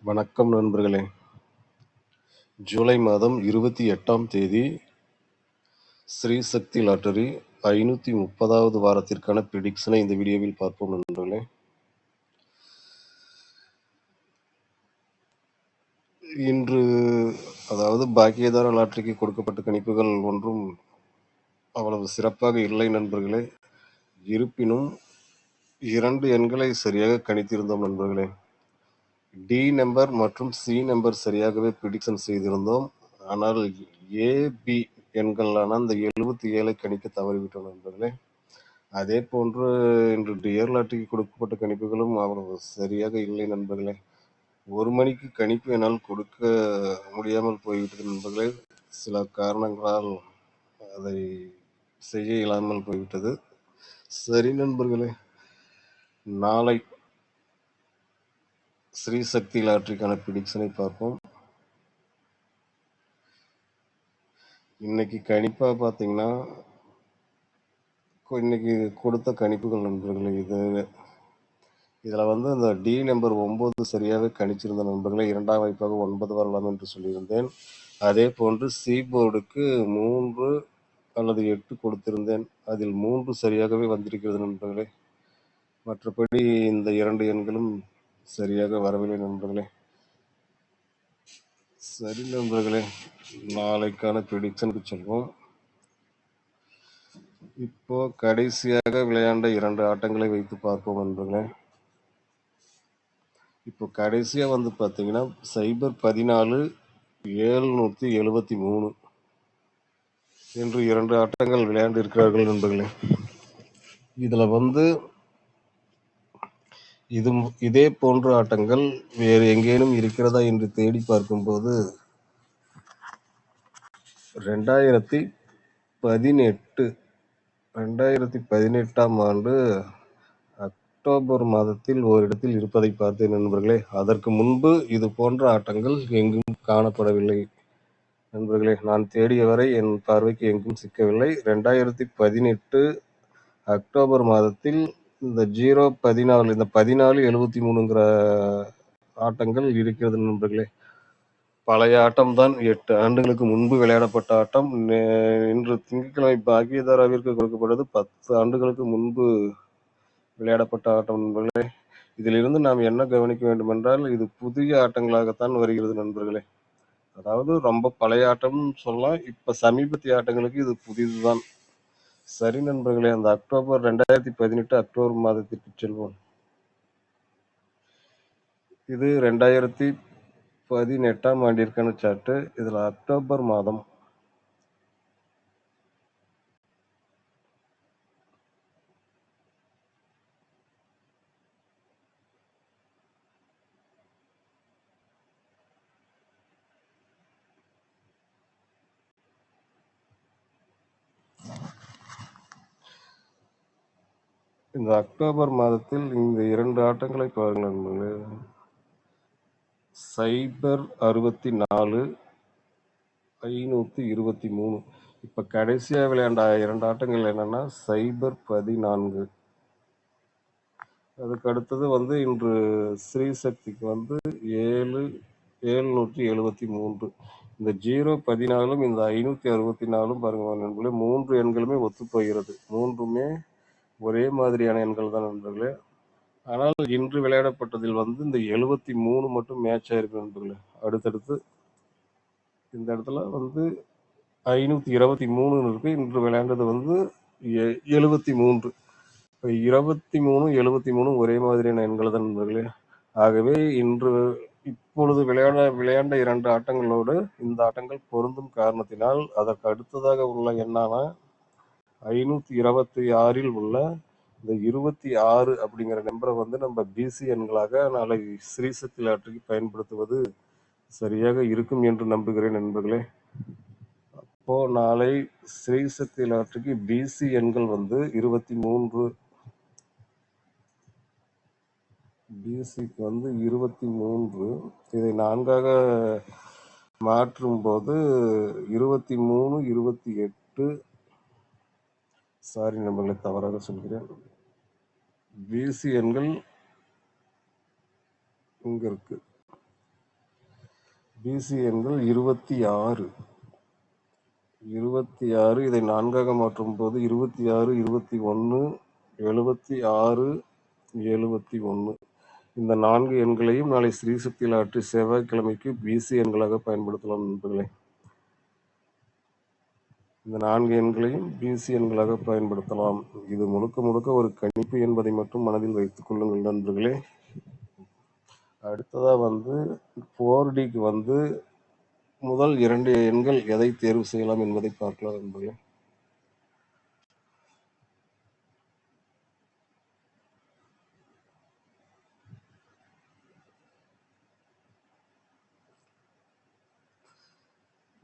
வணக்கம் நண்பர்களே. ஜூலை மாதம் 28ஆம் தேதி ஸ்ரீ சக்தி லாட்டரி 530வது வாரத்திற்கான ப்ரிடிக்ஷனை இந்த வீடியோவில் பார்ப்போம் நண்பர்களே. இன்று பாக்கியதார லாட்டரிக்கு கொடுக்கப்பட்ட கணிப்புகள் ஒன்றும் அவ்வளவு சிறப்பாக இல்லை நண்பர்களே. இருப்பினும் 2 எண்களை சரியாக கணித்திருந்தோம் நண்பர்களே. டி நம்பர் மற்றும் சி நம்பர் சரியாகவே ப்ரிடிக்ஷன் செய்திருந்தோம். ஆனால் ஏ பி எண்களான அந்த 77 கணிக்க தவறிவிட்டோம் நண்பர்களே. அதே போன்று இன்று டியர் லாட்டரிக்கு கொடுக்கப்பட்ட கணிப்புகளும் அவ்வளவு சரியாக இல்லை நண்பர்களே. 1 மணிக்கு கணிப்பு என்னால் கொடுக்க முடியாமல் போய்விட்டது நண்பர்களே. சில காரணங்களால் அதை செய்ய இயலாமல் போய்விட்டது. சரி நண்பர்களே, நாளை ஸ்ரீ சக்தி லாட்டரிக்கான ப்ரிடிக்ஷனை பார்ப்போம். இன்னைக்கு கணிப்பா பார்த்தீங்கன்னா, இன்னைக்கு கொடுத்த கணிப்புகள் நண்பர்களே, இதில் அந்த டி நம்பர் 9 சரியாகவே கணிச்சிருந்த நண்பர்களே. 2ஆம் வாய்ப்பாக 9 வரலாம் என்று சொல்லியிருந்தேன். அதே போன்று சி போர்டுக்கு 3 அல்லது 8 கொடுத்திருந்தேன். அதில் 3 சரியாகவே வந்திருக்கிறது நண்பர்களே. மற்றபடி இந்த 2 எண்களும் சரியாக வரவில்லை நண்பர்களே. சரி நண்பர்களே, நாளைக்கான ப்ரிடிக்ஷனுக்கு செல்வோம். இப்போ கடைசியாக விளையாண்ட 2 ஆட்டங்களை வைத்து பார்ப்போம் நண்பர்களே. இப்போ கடைசியா பார்த்தீங்கன்னா சைபர் 14 773 என்று 2 ஆட்டங்கள் விளையாண்டு இருக்கிறார்கள் நண்பர்களே. இதுல இதே போன்ற ஆட்டங்கள் வேறு எங்கேனும் இருக்கிறதா என்று தேடி பார்க்கும்போது 2018ஆம் ஆண்டு அக்டோபர் மாதத்தில் ஓரிடத்தில் இருப்பதை பார்த்தேன் நண்பர்களே. அதற்கு முன்பு இது போன்ற ஆட்டங்கள் எங்கும் காணப்படவில்லை நண்பர்களே. நான் தேடிய வரை என் பார்வைக்கு எங்கும் சிக்கவில்லை. 2018 அக்டோபர் மாதத்தில் இந்த 014 இந்த 1473ங்கிற ஆட்டங்கள் இருக்கிறது நண்பர்களே. பழைய ஆட்டம்தான், 8 ஆண்டுகளுக்கு முன்பு விளையாடப்பட்ட ஆட்டம். இன்று திங்கட்கிழமை பாக்கியதாராவிற்கு கொடுக்கப்பட்டது 10 ஆண்டுகளுக்கு முன்பு விளையாடப்பட்ட ஆட்டம் நண்பர்களே. இதிலிருந்து நாம் என்ன கவனிக்க வேண்டும் என்றால், இது புதிய ஆட்டங்களாகத்தான் வருகிறது நண்பர்களே. அதாவது ரொம்ப பழைய ஆட்டம் சொல்லலாம். இப்ப சமீபத்திய ஆட்டங்களுக்கு இது புதிதுதான். சரி நண்பர்களே, அந்த 2018 அக்டோபர் மாதத்திற்கு செல்வோம். இது 2018ஆம் ஆண்டிற்கான சார்ட்டு. இதுல அக்டோபர் மாதம் இந்த அக்டோபர் மாதத்தில் இந்த 2 ஆட்டங்களை பாருங்கள் நண்பர்களே. சைபர் 64 523. இப்ப கடைசியா விளையாண்ட 2 ஆட்டங்கள் என்னன்னா சைபர் 14. அதுக்கு அடுத்தது இன்று ஸ்ரீ சக்திக்கு 773. இந்த 014 இந்த 564 பாருங்க நண்பர்களே, 3 எண்களுமே ஒத்துப்போகிறது. 3மே ஒரே மாதிரியான எண்கள் தான் நண்பர்களே. ஆனால் இன்று விளையாடப்பட்டதில் இந்த 73 மட்டும் மேட்ச் ஆயிருக்கு நண்பர்களே. அடுத்தடுத்து இந்த இடத்துல 523 இருக்கு. இன்று விளையாண்டது 73. இப்போ 23 73 ஒரே மாதிரியான எண்கள் தான் நண்பர்களே. ஆகவே இப்பொழுது விளையாண்ட 2 ஆட்டங்களோடு இந்த ஆட்டங்கள் பொருந்தும் காரணத்தினால் அதற்கு அடுத்ததாக உள்ள எண்ணான 526 உள்ள இந்த 26 அப்படிங்கிற நம்பரை நம்ம பிசி எண்களாக நாளை ஸ்ரீசக்தி லாட்டரிக்கு பயன்படுத்துவது சரியாக இருக்கும் என்று நம்புகிறேன் நண்பர்களே. அப்போ நாளை ஸ்ரீசக்தி லாட்டரிக்கு பிசி எண்கள் 23, பிசிக்கு 23. இதை 4ஆக மாற்றும் போது 23 28. சாரி நண்பர்களை, தவறாக சொல்கிறேன். பிசி எண்கள் இங்க இருக்கு. பிசி எண்கள் 26. 26 இதை 4ஆக மாற்றும் போது 26, 21, 76, 71. இந்த 4 எண்களையும் நாளை ஸ்ரீசக்தியில் ஆற்றி செவ்வாய்க்கிழமைக்கு பிசி எண்களாக பயன்படுத்தலாம் நண்பர்களே. இந்த 4 எண்களையும் பிசி எண்களாக பயன்படுத்தலாம். இது முழுக்க முழுக்க ஒரு கணிப்பு என்பதை மட்டும் மனதில் வைத்துக் கொள்ளுங்கள் நண்பர்களே. அடுத்ததா 4Dக்கு முதல் 2 எண்கள் எதை தேர்வு செய்யலாம் என்பதை பார்க்கலாம் நண்பர்களே.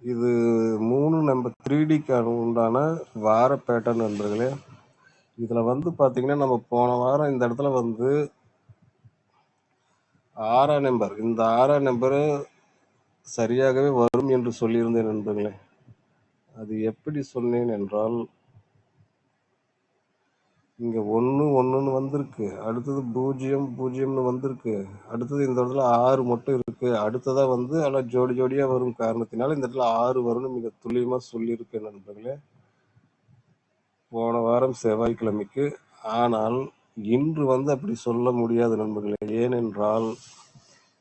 இது 3 நம்பர் 3Dக்கு உண்டான வார பேட்டர்ன் நண்பர்களே. இதுல பாத்தீங்கன்னா நம்ம போன வாரம் இந்த இடத்துல 6ஆம் நம்பர், இந்த 6ஆம் நம்பரு சரியாகவே வரும் என்று சொல்லியிருந்தேன் நண்பர்களே. அது எப்படி சொன்னேன் என்றால், இங்க 1 1ன்னு வந்திருக்கு, அடுத்தது 0 0ன்னு வந்திருக்கு, அடுத்தது இந்த இடத்துல 6 மட்டும் இருக்கு, அடுத்ததா ஆனால் ஜோடி ஜோடியா வரும் காரணத்தினால இந்த இடத்துல 6 வரும்னு மிக துல்லியமா சொல்லியிருக்கேன் நண்பர்களே போன வாரம் செவ்வாய்க்கிழமைக்கு. ஆனால் இன்று அப்படி சொல்ல முடியாது நண்பர்களே. ஏனென்றால்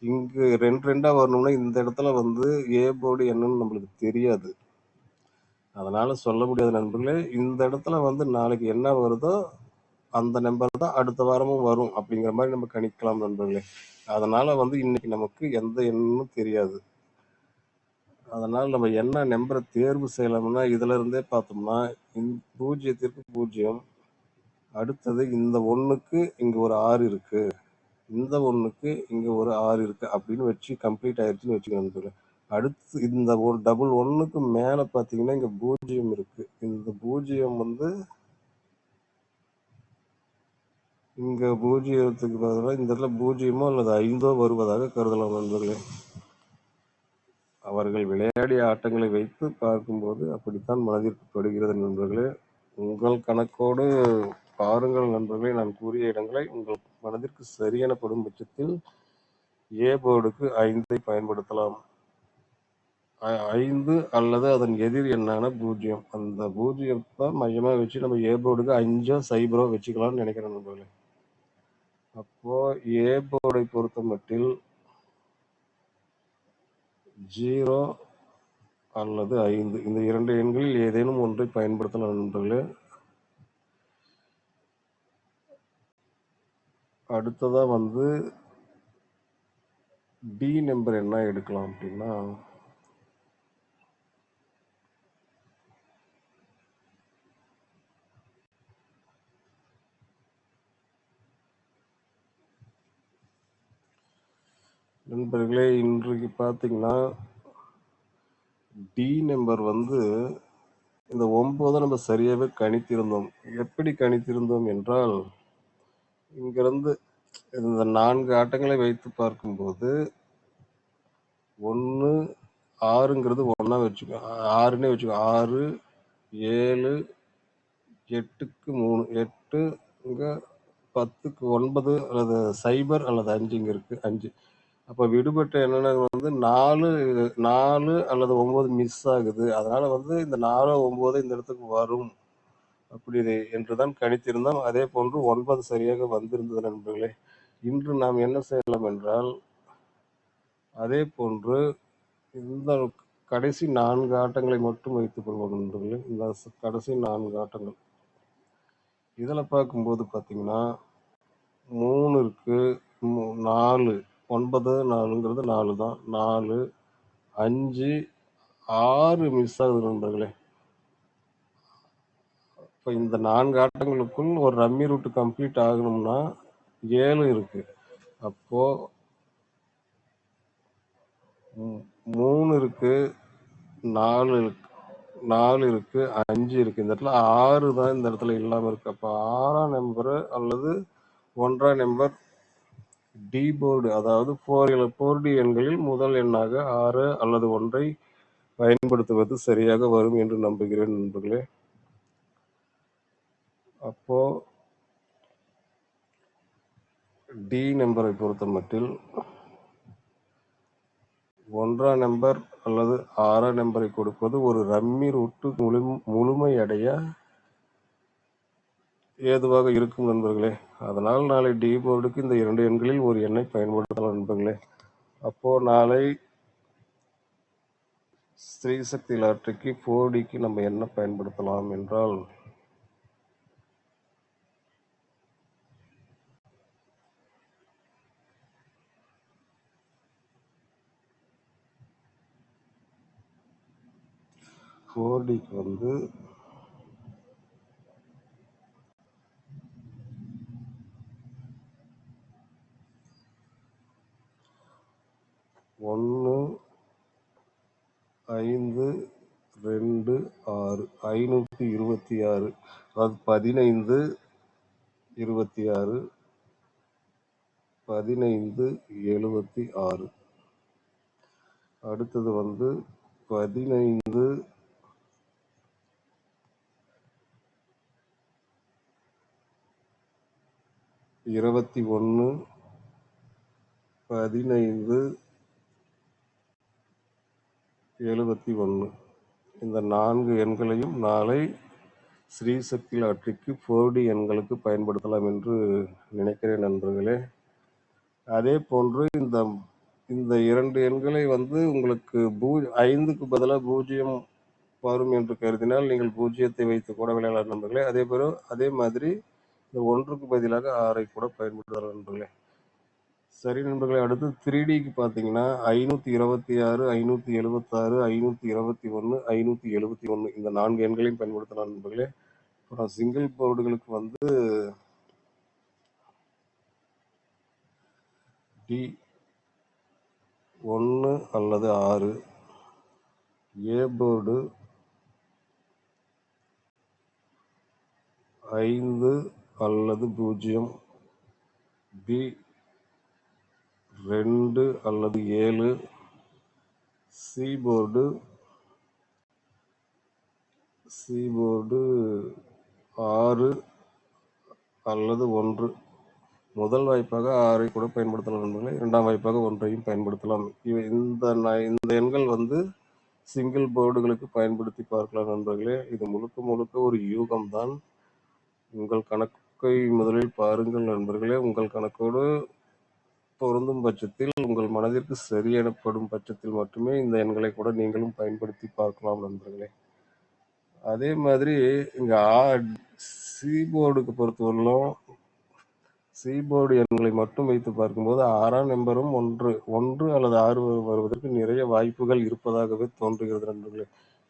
இங்கு 2 2ஆ வரணும்னா இந்த இடத்துல ஏ போர்டு என்னன்னு நம்மளுக்கு தெரியாது. அதனால சொல்ல முடியாது நண்பர்களே. இந்த இடத்துல நாளைக்கு என்ன வருதோ அந்த நம்பர் தான் அடுத்த வாரமும் வரும் அப்படிங்கிற மாதிரி நம்ம கணிக்கலாம் நண்பர்களே. அதனால இன்னைக்கு நமக்கு எந்த எண்ணும் தெரியாது. அதனால நம்ம என்ன நம்பரை தேர்வு செய்யலாம்னா இதுல இருந்தே பார்த்தோம்னா 0க்கு 0, அடுத்தது இந்த 1க்கு இங்க ஒரு 6 இருக்கு, இந்த 1க்கு இங்க ஒரு 6 இருக்கு அப்படின்னு வச்சு கம்ப்ளீட் ஆயிடுச்சுன்னு வச்சுக்கோங்க நண்பர்களே. அடுத்து இந்த ஒரு டபுள் 1க்கு மேல பாத்தீங்கன்னா இங்க 0 இருக்கு. இந்த 0 இங்க 0க்கு பதிலாக இந்த இடத்துல 0மோ அல்லது 5ஓ வருவதாக கருதலாம் நண்பர்களே. அவர்கள் விளையாடிய ஆட்டங்களை வைத்து பார்க்கும்போது அப்படித்தான் மனதிற்கு படுகிறது நண்பர்களே. உங்கள் கணக்கோடு பாருங்கள் நண்பர்களே. நான் கூறிய இடங்களை உங்கள் மனதிற்கு சரியெனப்படும் பட்சத்தில் ஏ போர்டுக்கு 5ஐ பயன்படுத்தலாம். 5 அல்லது அதன் எதிர் எண்ணான 0. அந்த 0 மையமா வச்சு நம்ம ஏ போர்டுக்கு 5ஓ 0ஓ வச்சுக்கலாம்னு நினைக்கிறேன் நண்பர்களே. அப்போ ஏ போர்டை பொறுத்த மட்டில் 0 அல்லது 5 இந்த 2 எண்களில் ஏதேனும் ஒன்றை பயன்படுத்தலாம் நண்பர்களே. அடுத்ததா டி நம்பர் என்ன எடுக்கலாம் அப்படின்னா, நண்பர்களே இன்றைக்கு பார்த்தீங்கன்னா டி நம்பர் இந்த 9 நம்ம சரியாகவே கணித்திருந்தோம். எப்படி கணித்திருந்தோம் என்றால், இங்கிருந்து இந்த 4 ஆட்டங்களை வைத்து பார்க்கும்போது 1 6ங்கிறது 1ஆ வச்சுக்கோ, 6ன்னே வச்சுக்கோ, 6 7 8க்கு 3, 8 இங்க 10க்கு 9 அல்லது 0 அல்லது 5 இங்க இருக்கு 5. அப்ப விடுபட்ட என்னன்னா 4 அல்லது 9 மிஸ் ஆகுது. அதனால இந்த 4 9 இந்த இடத்துக்கு வரும் அப்படி என்றுதான் கணித்திருந்தோம். அதே போன்று 9 சரியாக வந்திருந்தது நண்பர்களே. இன்று நாம் என்ன செய்யலாம் என்றால், அதே போன்று இந்த கடைசி 4 ஆட்டங்களை மட்டும் வைத்துக் கொள்வோம் நண்பர்களே. இந்த கடைசி 4 ஆட்டங்கள் இதுல பார்க்கும்போது பாத்தீங்கன்னா 3 இருக்கு, 4 9 4ங்கிறது 4 தான், 4 5 6 மிஸ் ஆகுது நண்பர்களே. இப்போ இந்த 4 ஆட்டங்களுக்குள் ஒரு ரம்மி ரூட் கம்ப்ளீட் ஆகணும்னா 7 இருக்கு. அப்போ 3 இருக்கு, 4 இருக்கு, 4 இருக்கு, 5 இருக்கு. இந்த இடத்துல 6 தான் இந்த இடத்துல இல்லாம இருக்கு. அப்போ 6ஆம் நம்பர் அல்லது 1ஆம் நம்பர் டி போர்டு, அதாவது 4D எண்களில் முதல் எண்ணாக 6 அல்லது 1ஐ பயன்படுத்துவது சரியாக வரும் என்று நம்புகிறேன் நண்பர்களே. அப்போ டி நம்பரை பொறுத்த மட்டில் 1ஆம் நம்பர் அல்லது 6ஆம் நம்பரை கொடுப்பது ஒரு ரம்மி ரூட்டு முழுமையடைய ஏதுவாக இருக்கும் நண்பர்களே. அதனால் நாளை டி போர்டுக்கு இந்த 2 எண்களில் ஒரு எண்ணை பயன்படுத்தலாம் நண்பர்களே. அப்போ நாளை ஸ்ரீசக்தி லாட்டரிக்கு 4Dக்கு நம்ம என்ன பயன்படுத்தலாம் என்றால், ஃபோர்டிக்கு வந்து 1, 5, 2, 6 526, அதாவது 15, 26, 15, 76. அடுத்தது வந்து 15, 21, 15, 71. இந்த 4 எண்களையும் நாளை ஸ்ரீசக்தி லாட்டரிக்கு 4D எண்களுக்கு பயன்படுத்தலாம் என்று நினைக்கிறேன் நண்பர்களே. அதே போன்று இந்த 2 எண்களை வந்து உங்களுக்கு 5க்கு பதிலாக 0 வரும் என்று கருதினால் நீங்கள் 0ஐ வைத்து கூட விளையாடலாம் நண்பர்களே. அதே மாதிரி இந்த 1க்கு பதிலாக 6ஐ கூட பயன்படுத்தலாம் நண்பர்களே. சரி நண்பர்களே, அடுத்து 3Dக்கு பார்த்தீங்கன்னா 526, 576, 521, 571 இந்த 4 எண்களையும் பயன்படுத்தலாம் நண்பர்களே. அப்புறம் சிங்கிள் போர்டுகளுக்கு வந்து டி 1 அல்லது 6, ஏ போர்டு 5 அல்லது 0, பி 2 அல்லது 7, சி போர்டு 6 அல்லது 1. முதல் வாய்ப்பாக 6ஐ கூட பயன்படுத்தலாம் நண்பர்களே. 2ஆம் வாய்ப்பாக 1ஐயும் பயன்படுத்தலாம். இந்த எண்கள் வந்து சிங்கிள் போர்டுகளுக்கு பயன்படுத்தி பார்க்கலாம் நண்பர்களே. இது முழுக்க ஒரு யூகம்தான். உங்கள் கணக்கை முதலில் பாருங்கள் நண்பர்களே. உங்கள் கணக்கோடு பொருந்தும் பட்சத்தில், உங்கள் மனதிற்கு சரி எனப்படும் பட்சத்தில் மட்டுமே இந்த எண்களை கூட நீங்களும் பயன்படுத்தி பார்க்கலாம் நண்பர்களே. அதே மாதிரி இங்க சி போர்டுக்கு பொறுத்தவரையிலும் சி போர்டு எண்களை மட்டும் வைத்து பார்க்கும்போது 6ஆம் நம்பரும் 1 அல்லது 6 வருவதற்கு நிறைய வாய்ப்புகள் இருப்பதாகவே தோன்றுகிறது நண்பர்களே.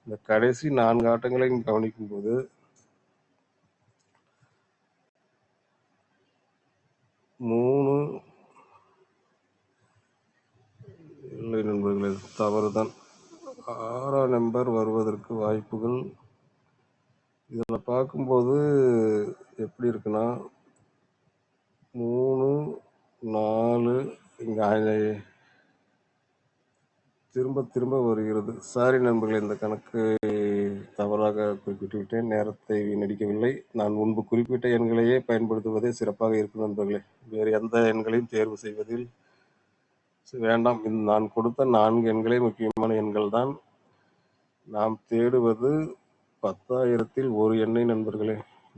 இந்த கடைசி 4 ஆட்டங்களையும் கவனிக்கும் போது 3 இல்லை நண்பர்களே, தவறுதான். 6ஆம் நம்பர் வருவதற்கு வாய்ப்புகள் இதில் பார்க்கும்போது எப்படி இருக்குன்னா 3, 4 இங்கே திரும்ப வருகிறது. சாரி நண்பர்களே, இந்த கணக்கு தவறாக குறிப்பிட்டு விட்டேன். நேரத்தை வீணடிக்கவில்லை. நான் முன்பு குறிப்பிட்ட எண்களையே பயன்படுத்துவதே சிறப்பாக இருக்கும் நண்பர்களே. வேறு எந்த எண்களையும் தேர்வு செய்வதில் வேண்டாம். நான் கொடுத்த 4 எண்களே முக்கியமான எண்கள் தான். நாம் தேடுவது 10,000-ல் ஒரு எண்ணை நண்பர்களே.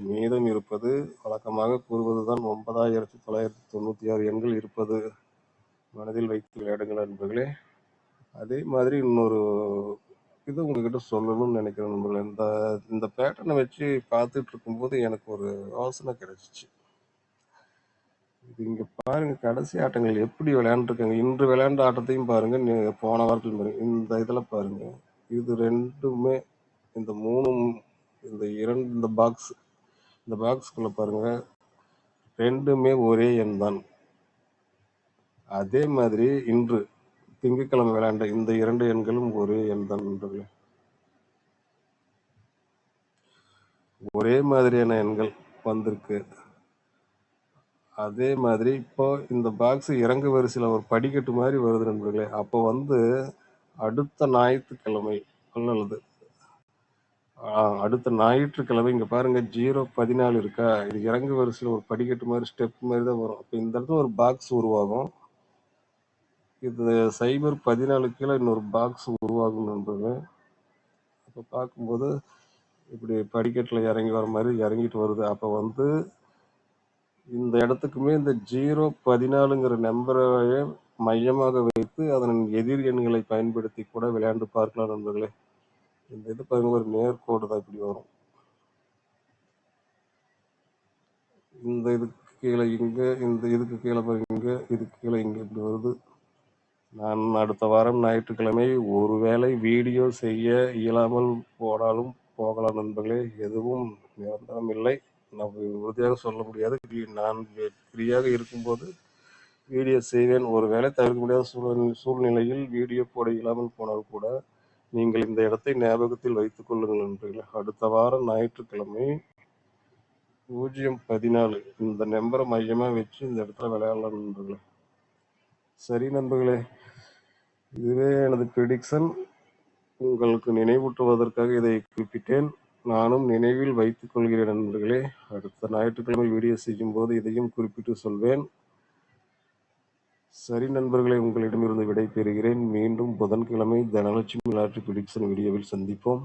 மீதம் இருப்பது வழக்கமாக கூறுவதுதான் 9,996 எண்கள் இருப்பது மனதில் வைத்து விளையாடுங்கள் நண்பர்களே. அதே மாதிரி இன்னொரு இது உங்ககிட்ட சொல்லணும்னு நினைக்கிறேன் நண்பர்களே. இந்த பேட்டர்னை வச்சு பார்த்துட்டு இருக்கும்போது எனக்கு ஒரு யோசனை கிடைச்சிச்சு. இது இங்க பாருங்க, கடைசி ஆட்டங்கள் எப்படி விளையாண்டுருக்காங்க. இன்று விளையாண்ட ஆட்டத்தையும் பாருங்க, போன வாரத்தில் பாருங்க. இந்த இதில் பாருங்க, இது ரெண்டுமே இந்த 3 இந்த பாக்ஸ்குள்ள பாருங்க, ரெண்டுமே ஒரே எண் தான். அதே மாதிரி இன்று திங்கட்கிழமை விளையாண்ட இந்த 2 எண்களும் ஒரே எண் தான் நண்பர்களே. ஒரே மாதிரியான எண்கள் வந்திருக்கு. அதே மாதிரி இப்போ இந்த பாக்ஸ் இறங்கு வரிசையில் ஒரு படிக்கட்டு மாதிரி வருது நண்பர்களே. அப்போ வந்து அடுத்த ஞாயிற்றுக்கிழமை அல்லது அடுத்த ஞாயிற்றுக்கிழமை இங்க பாருங்க 014 இருக்கா, இது இறங்கு வரிசையில் ஒரு படிக்கட்டு மாதிரி ஸ்டெப் மாதிரி தான் வரும். அப்போ இந்த இடத்துல ஒரு பாக்ஸ் உருவாகும். இது சைபர் 14 கீழே இன்னொரு பாக்ஸ் உருவாகும் நண்பர்களே. அப்போ பார்க்கும்போது இப்படி படிக்கட்டில் இறங்கி வர மாதிரி இறங்கிட்டு வருது. அப்போ வந்து இந்த இடத்துக்குமே இந்த 014ங்கிற நம்பரை மையமாக வைத்து அதன் எதிர் எண்களை பயன்படுத்தி கூட விளையாண்டு பார்க்கலாம் நண்பர்களே. இந்த இது பாருங்க, ஒரு நேர்கோடு தான் இப்படி வரும். இந்த இதுக்கு கீழே இங்க, இந்த இதுக்கு கீழே பாருங்க இங்க, இதுக்கு கீழே இங்க இப்படி வருது. நான் அடுத்த வாரம் ஞாயிற்றுக்கிழமை ஒருவேளை வீடியோ செய்ய இயலாமல் போனாலும் போகலாம் நண்பர்களே. எதுவும் நிரந்தரம் இல்லை. நான் உறுதியாக சொல்ல முடியாது. நான் ஃப்ரீயாக இருக்கும்போது வீடியோ செய்வேன். ஒருவேளை தவிர்க்க முடியாத சூழ்நிலையில் வீடியோ போட இயலாமல் போனால் கூட நீங்கள் இந்த இடத்தை ஞாபகத்தில் வைத்துக் கொள்ளுங்கள் நண்பர்களே. அடுத்த வாரம் ஞாயிற்றுக்கிழமை 014 இந்த நம்பரை மையமா வச்சு இந்த இடத்துல விளையாடலாம் நண்பர்களே. சரி நண்பர்களே, இதுவே எனது ப்ரெடிக்ஷன். உங்களுக்கு நினைவூட்டுவதற்காக இதை குறிப்பிட்டேன். நானும் நினைவில் வைத்துக் கொள்கிறேன் நண்பர்களே. அடுத்த ஞாயிற்றுக்கிழமை வீடியோ செய்யும் போது இதையும் குறிப்பிட்டு சொல்வேன். சரி நண்பர்களே, உங்களிடமிருந்து விடை பெறுகிறேன். மீண்டும் புதன்கிழமை தனலட்சுமி லாட்டரி ப்ரெடிக்ஷன் வீடியோவில் சந்திப்போம்.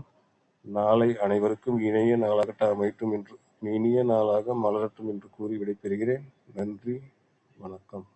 நாளை அனைவருக்கும் இனிய நாளாக அமையட்டும் என்று, இனிய நாளாக மலரட்டும் என்று கூறி விடைபெறுகிறேன். நன்றி, வணக்கம்.